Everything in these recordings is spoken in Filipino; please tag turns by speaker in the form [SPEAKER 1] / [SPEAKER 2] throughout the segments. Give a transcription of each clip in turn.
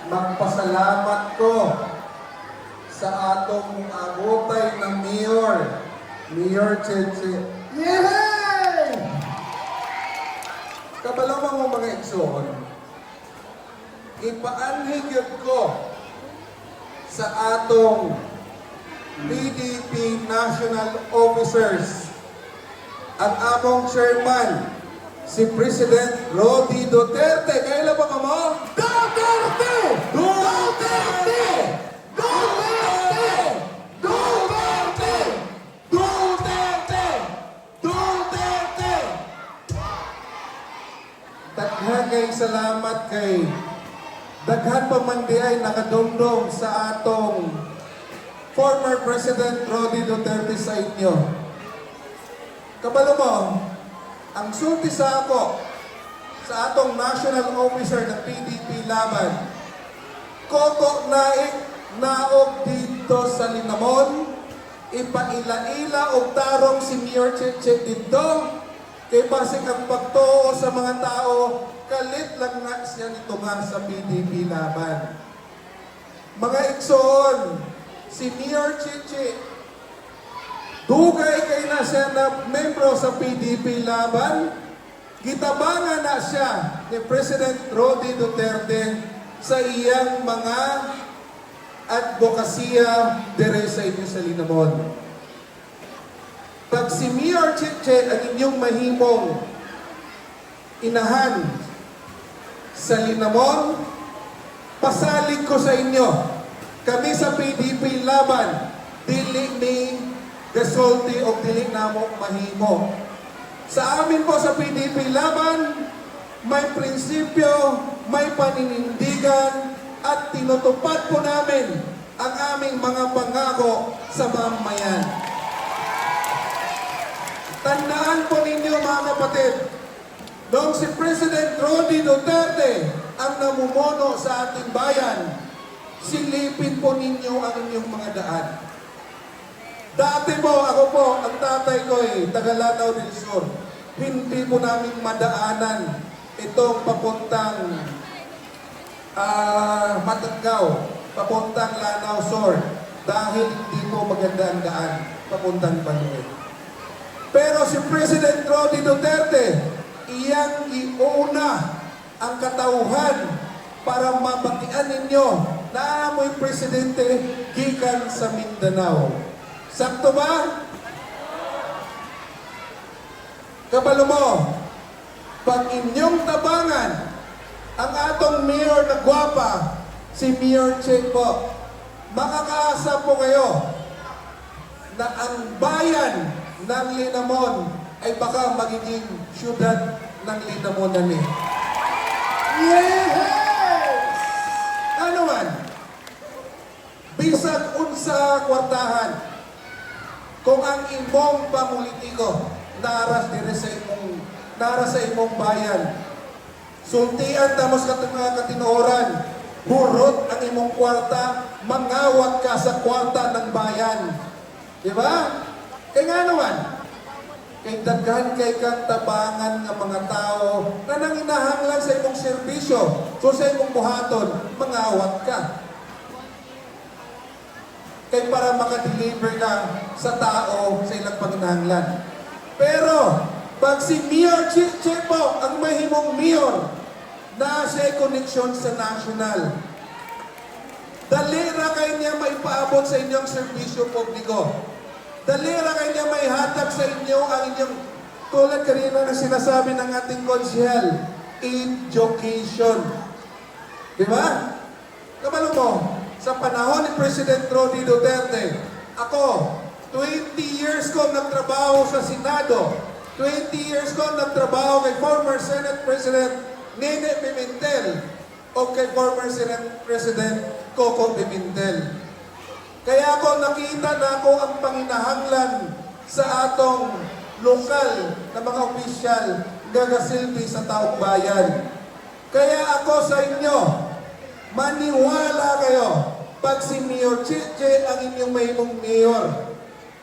[SPEAKER 1] magpasalamat ko sa atong abotay ng Mayor Cheche. Yay! Kabalawang mo mga igsoon, ipaanhigyod ko sa atong PDP National Officers ang among chairman, si President Rody Duterte. Kailan ba ka mo? Duterte! Duterte! Duterte! Duterte! Duterte! Duterte! Daghan kay salamat kay daghan pa man di ay nakadumdum sa atong former President Rody Duterte sa inyo. Kabalo mo, ang sulti sa ako sa atong national officer ng PDP laban, koko naog dito sa Linamon, ipaila-ila og tarong si Mayor Cheche dito, kay basig ang pagtuo sa mga tao, kalit lang na siya nito nga sa PDP laban. Mga igsoon, si Mayor Cheche, dugay kay na siya na membro sa PDP laban, gitabangan na siya ni President Rody Duterte sa iyang mga advokasya dire sa inyo sa Linamon. Pag si Mayor Cheche ang inyong mahimong inahan sa Linamon, pasalig ko sa inyo, kami sa PDP laban, dili ni gasulti o dili namo mahimo. Sa amin po sa PDP laban, may prinsipyo, may paninindigan, at tinutupad po namin ang aming mga pangako sa mamayan. Tandaan po ninyo mga kapatid, noong si President Rody Duterte ang namumuno sa ating bayan, silipin po ninyo ang inyong mga daan. Dati po, ako po, ang tatay ko taga Lanao del Sur. Hindi po namin madaanan itong papuntang Matagaw, papuntang Lanao Sur, dahil hindi po maganda ang daan papuntang Banuel. Pero si President Rody Duterte, iyang iuna ang katauhan para mabatian ninyo na amoy presidente gikan sa Mindanao. Sakto ba? Kabalo mo, pag inyong tabangan ang atong mayor na gwapa, si Mayor Che po, makakaasa po kayo na ang bayan ng Linamon ay baka magiging syudad ng Linamon na ni. Yes! Ano man? Bisag unsa kwartahan, kung ang imong pamulitiko naras dire sa imong bayan, sultian tamos mga katinuoran, hurot ang imong kwarta, mangawat ka sa kwarta ng bayan. Di ba? Kaya nga naman, kay daghan kay kang tabangan ng mga tao na nanginahanglan sa imong serbisyo, so sa imong buhaton, mangawat ka. Kay para makadeliver ka sa tao sa ilang panginahanglan. Pero, pag si Mayor Cheche po, ang mahimong mayor, na siya koneksyon sa national, dalira kayo niya maipaabot sa inyong serbisyo publiko. Dalira kayo niya maihatag sa inyo ang inyong, tulad kanina na sinasabi ng ating konsyel, education. Di ba? Kabalo mo, sa panahon ni President Rody Duterte, ako, 20 years ko nagtrabaho sa Senado, 20 years ko nagtrabaho kay former Senate President Nene Pimentel o kay former Senate President Coco Pimentel. Kaya ako nakita na ako ang panginahanglan sa atong lokal na mga opisyal gagasilbi sa taong bayan. Kaya ako sa inyo, maniwala kayo, pag si Mayor Cheche ang inyong mahimong mayor,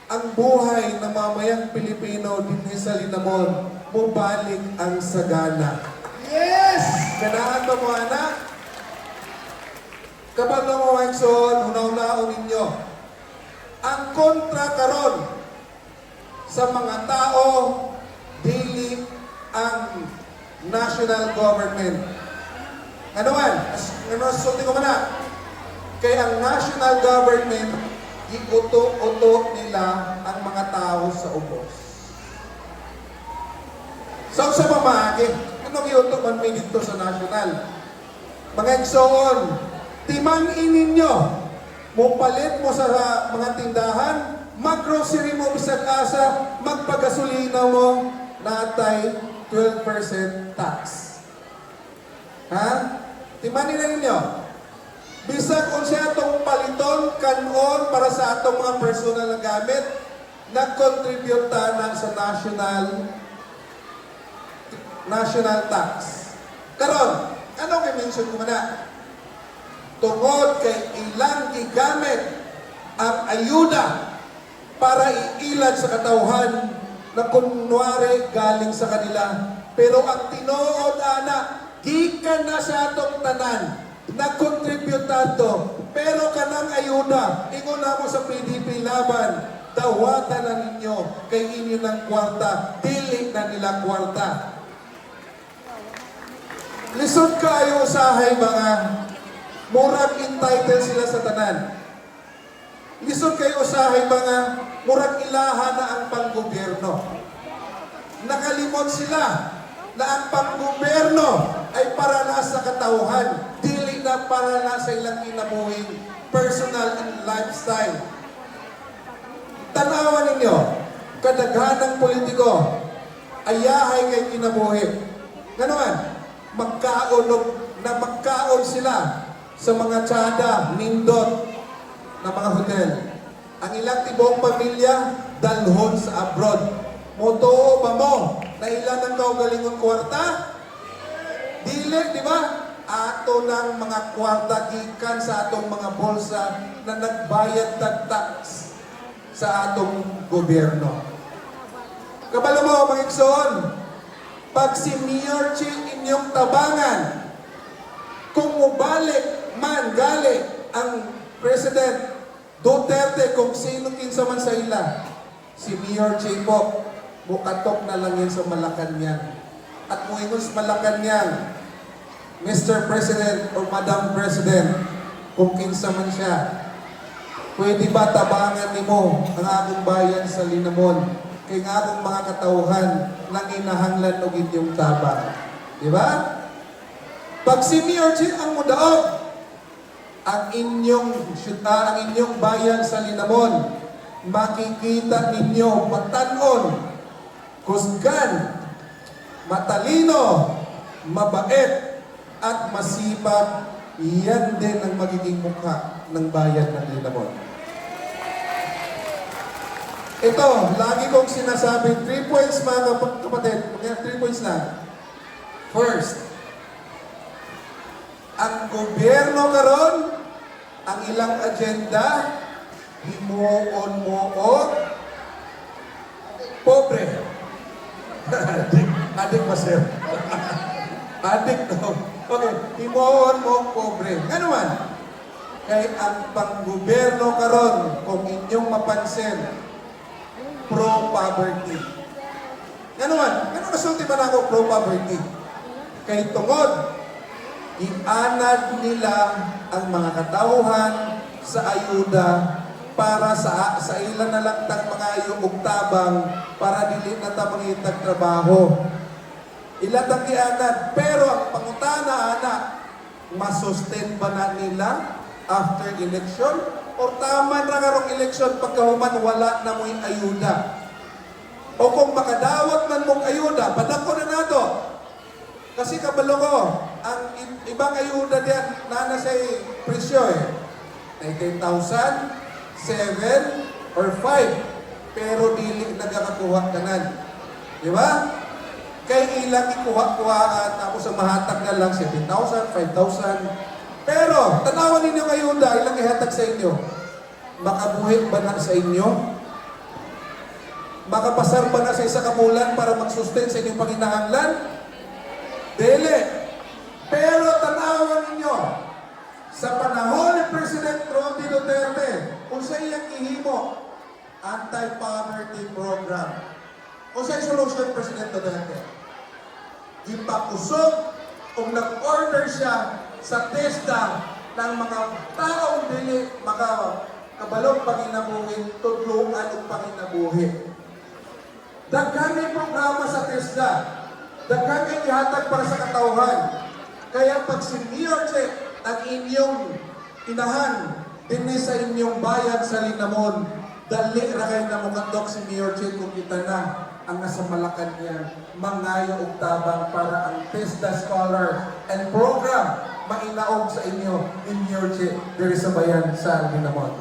[SPEAKER 1] ang buhay ng mamayang Pilipino din sa Linamon, mubalik ang sagana. Yes! Kanaan ba mo, anak? Kabalo mo Wangson, hunaw-naon ninyo. Ang kontra karon sa mga tao, dili ang national government. Ano man? Ano sulti ko mana? Kaya ang national government, iuto-uto nila ang mga tao sa ubos. So sa pamahagi, anong iuto man may dito sa national? Mga igsoon, timangin ninyo, mupalit mo sa mga tindahan, mag-grocery mo bisag asa, magpagasolina mo, natay 12% tax. Ha? Timanin na ninyo. Bisag kung siya itong paliton, kanon para sa atong mga personal na gamit, nag-contribute tanan sa national tax. Karon, anong i-mention ko na? Tungod kay ilang gigamit ang ayuda para iilad sa katawhan na kunwari galing sa kanila. Pero ang tinuod ana, gikan na sa atong tanan, nag-contribute nato. Pero kanang ayuda, ingon na mo sa PDP laban, dawatan na ninyo kay inyo ng kwarta, dili na nila kwarta. Lisod kayo usahay mga murag entitled sila sa tanan. Lisod kayo usahay mga murag ilaha na ang panggobyerno. Nakalimot sila na ang panggobyerno ay para na sa katauhan, dili na para na sa ilang kinabuhing personal and lifestyle. Tanawan ninyo, kadaghanang politiko, ayahay kay kinabuhi. Ganoon, magkaon sila sa mga tsada, nindot, na mga hotel. Ang ilang tibong pamilya, dalhon sa abroad. Motoo ba mo na ilan ang kaugalingon kwarta? Dili, di ba? Ato ng mga kwarta gikan sa atong mga bolsa na nagbayad tag tax sa atong gobyerno. Kabalo mo, mga igsoon, pag si Mayor Ching inyong tabangan, kung mubalik man gali ang President Duterte kung sino kinsa man sa ila, si Mayor Ching po, bukatok na lang yan sa Malacanang. At muingon sa Malacanang, Mr. President o Madam President, kung kinsa man siya, pwede ba tabangan nimo ang akong bayan sa Linamon? Kay nga akong mga katauhan nang inahanglan og inyong tabang. Di ba? Pag si Mayor Ching ang mudaog, ang inyong bayan sa Linamon, makikita ninyo patanon, kusgan, matalino, mabait, at masipag. Yan din ang magiging mukha ng bayan ng Linamon. Ito, lagi kong sinasabi, 3 points mga kapatid. 3 points lang. First, ang gobyerno karon, ang ilang agenda, himuon mo o pobre. Adik ba sir? Adik no. Okay, himuon mo pobre. Ano man? Kay ang panggobyerno karon, kung inyong mapansin, pro-poverty. Ano man? Ano nasulti ba na ako pro-poverty? Kay tungod, ianad nila ang mga katauhan sa ayuda para sa ilan na lang tang mga ayubog tabang para dili na ta mangitag trabaho. Ilatang ianad. Pero ang pangutana, anak, masustain ba na nila after election? O taman ra karong eleksyon pagkahuman wala na mo'y ayuda. O kung makadawat man mong ayuda, padako na nato. Kasi kabalo ko, ang ibang ayuda diyan na sa presyo 19,000, 7 or 5. Pero dili nagkakakuha kanan. Di ba? Kay ilang ikuha-kuhaan tapos ang mahatag na lang 7,000, 5,000. Pero, tanawan ninyo ayuda, ilang ihatag sa inyo? Makabuhi ba na sa inyo? Makapasar ba na sa isa kabulan para mag-sustain sa inyong panginahanglan? Dili. Pero tanawan ninyo, sa panahon kung sa iyang ihimo, anti-poverty program. Kung sa solution, President Duterte, ipakusog kung nag-order siya sa TESDA ng mga taong dili makabalong panginabuhin, tudlungan o panginabuhi. Daghang programa sa TESDA, daghang ihatag para sa katauhan. Kaya pag si Mayor Che ang inyong inahan, din sa inyong bayan sa Linamon, dali ra kayo na mukandok si Mayor Che kung kita na ang nasa Malacanang mangayo og tabang para ang TESDA Scholar and Program mainaog sa inyo in Mayor Che diri sa bayan sa Linamon.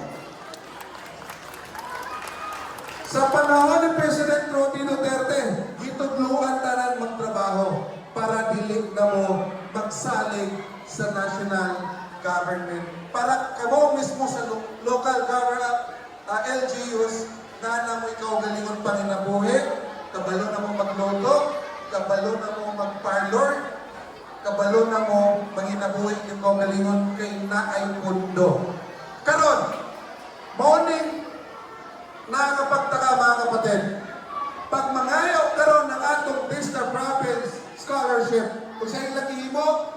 [SPEAKER 1] Sa panahon ni President Rodrigo Duterte, gitudluan tanan magtrabaho para dili na mo magsalig sa national government. Para kamo mismo sa local government, LGUs, na mo ikaw galingon panginabuhi, kabalo na mo magloto, kabalo na mo magparlor, kabalo na mo manginabuhi ikaw galingon kay naay pundo. Karon, morning, nakakapagtaka mga kapatid, pag mangayaw karon ng atong TESDA Province Scholarship, kung sa ilang ihimo,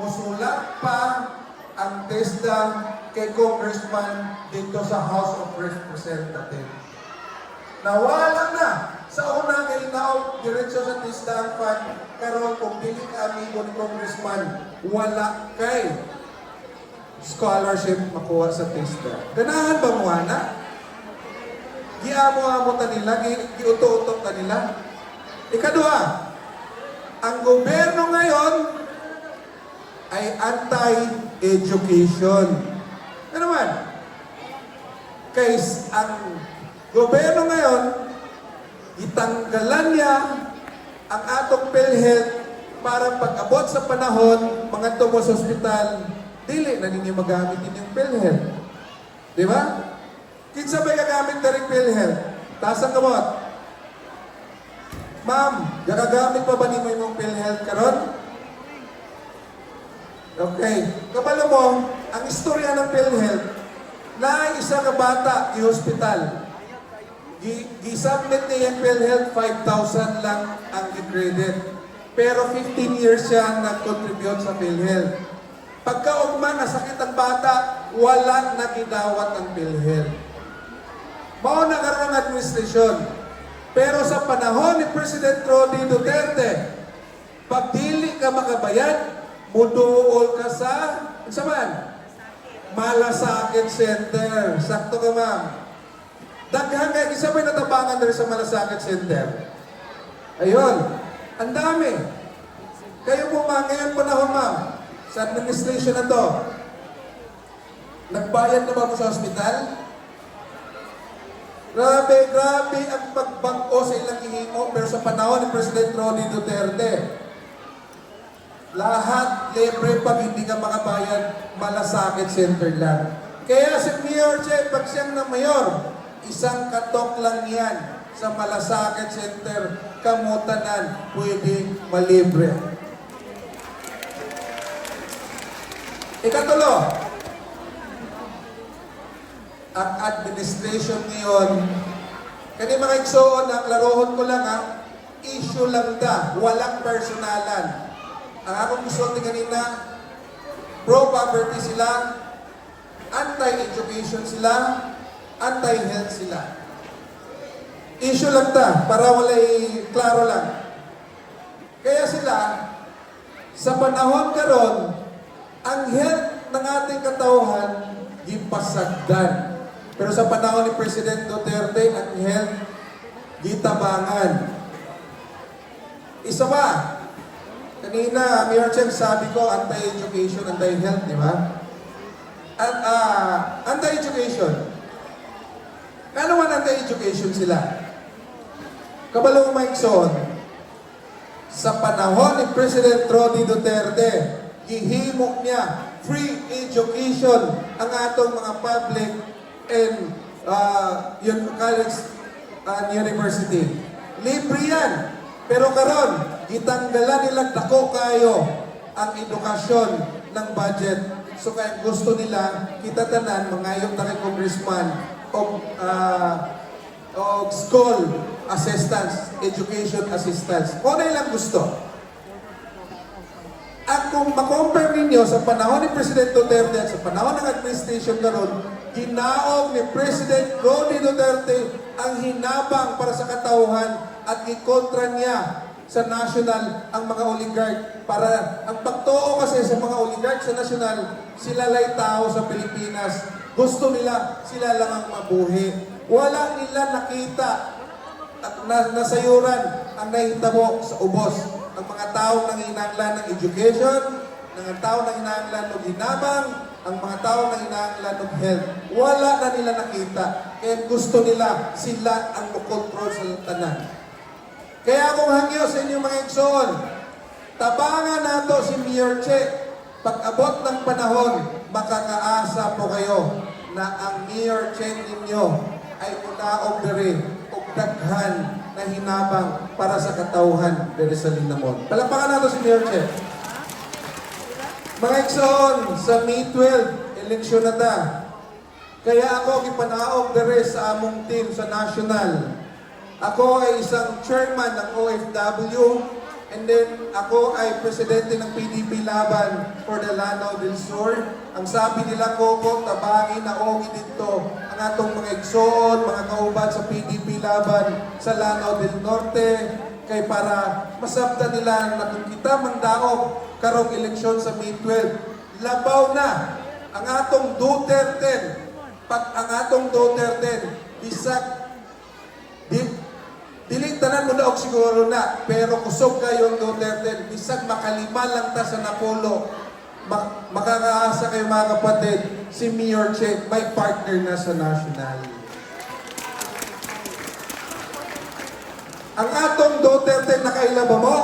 [SPEAKER 1] musulat pa ang TESDA kay Congressman dito sa House of Representatives. Nawala na sa una kay Inaog, diretso sa TESDA ang fund, karon kung dili ka amigo ni Congressman, wala kay scholarship makuha sa TESDA. Ganahan ba mo na? Giamo-amo ta nila, giuto-utok ta nila. Ikadua, ang gobyerno ngayon ay anti-education. Ano man? Kaya ang gobyerno ngayon, itanggalan niya ang atong PhilHealth para pag-abot sa panahon, mga tumo sa ospital, dili na ninyo magamit inyong PhilHealth. Di ba? Kinsa ba gagamit na rin PhilHealth? Taas ang gamot. Ma'am, gagagamit pa ba ni mo yung PhilHealth karon? Okay. Kabalo mo, ang istorya ng PhilHealth, na isa ka bata i hospital. Gi-submit niya yung PhilHealth, 5,000 lang ang i-credit. Pero 15 years siya nag-contribute sa PhilHealth. Pagkaugma, nasakit ang bata, wala na gidawat ang PhilHealth. Mao na karon ang administrasyon. Pero sa panahon ni President Rodrigo Duterte, pag dili ka makabayad, muduol ka sa man? Malasakit Center. Sakto ka, ma'am. Daghang kayo, isa may natabangan na rin sa Malasakit Center. Ayun. Ang dami. Kayo po, ma'am, ngayon panahon, ma'am, sa administration na to, nagbayad na ba mo sa ospital? Grabe ang pagbangko sa ilang ihimo, pero sa panahon ni President Rodrigo Duterte, lahat libre pag hindi ka makabayad, Malasakit Center lang. Kaya si Mayor Che, pag siyang na mayor, isang katok lang yan sa Malasakit Center, kamutanan, pwedeng malibre. Ikatulo, ang administration ngayon, kani mga igsoon, ang laruhon ko lang issue lang da, walang personalan. Ang akong gusto kanina, pro-poverty sila, anti-education sila, anti-health sila. Issue lang da, para walay klaro lang. Kaya sila, sa panahon karon, ang health ng ating katauhan, gipasagdan. Pero sa panahon ni President Duterte, ang health, gitabangan. Isa pa, kanina, Mayor Chen, sabi ko, anti-education, anti-health, di ba? At anti-education. Kano man anti-education sila? Kabalong Mike Son, sa panahon ni President Rodrigo Duterte, gihimok niya free education ang atong mga public and college and university. Libre yan. Pero karon, gitanggalan nilang dako kayo ang edukasyon ng budget So kaya gusto nila, kita tanan, mangayot na kay congressman o school assistance, education assistance. Kung ano lang gusto. At kung makompare ninyo sa panahon ni President Duterte at sa panahon ng administration karon, ginaog ni President Ronnie Duterte ang hinabang para sa katauhan at ikontra niya sa national ang mga oligarch. Para ang pagtuo kasi sa mga oligarch sa national, sila lay tao sa Pilipinas. Gusto nila, sila lang ang mabuhi. Wala nila nakita at nasayuran ang nahitabo sa ubos. Ang mga taong nanginahanglan ng education, ng taong nanginahanglan ng hinabang, ang mga taong nanginahanglan ng health. Wala na nila nakita. Kaya gusto nila, sila ang makontrol sa tanan. Kaya akong hangyo sa inyong mga igsoon, tabangan nato si Mayor Che. Pag-abot ng panahon, makakaasa po kayo na ang Mayor Che ninyo ay munaog diri o daghan na hinabang para sa katauhan diri sa Linamon. Palapakan nato si Mayor Che. Mga igsoon, sa May 12, eleksyon na ta. Kaya ako gipanaog diri sa among team sa national. Ako ay isang chairman ng OFW and then ako ay presidente ng PDP Laban for the Lanao del Sur. Ang sabi nila ko, tabangin na ogi dito ang atong mga igsoon, mga kauban sa PDP Laban sa Lanao del Norte kay para masabta nila na kung kita mandaog karong eleksyon sa May 12, labaw na ang atong Duterte. Pag ang atong Duterte, bisag Dili tanan mo daog siguro na, pero kusog kayo ang Duterte. Bisag makalima lang ta sa Napulo. Makakaasa kayo mga kapatid, si Mayor Che may partner na sa national. Ang atong Duterte nakaila ba mo?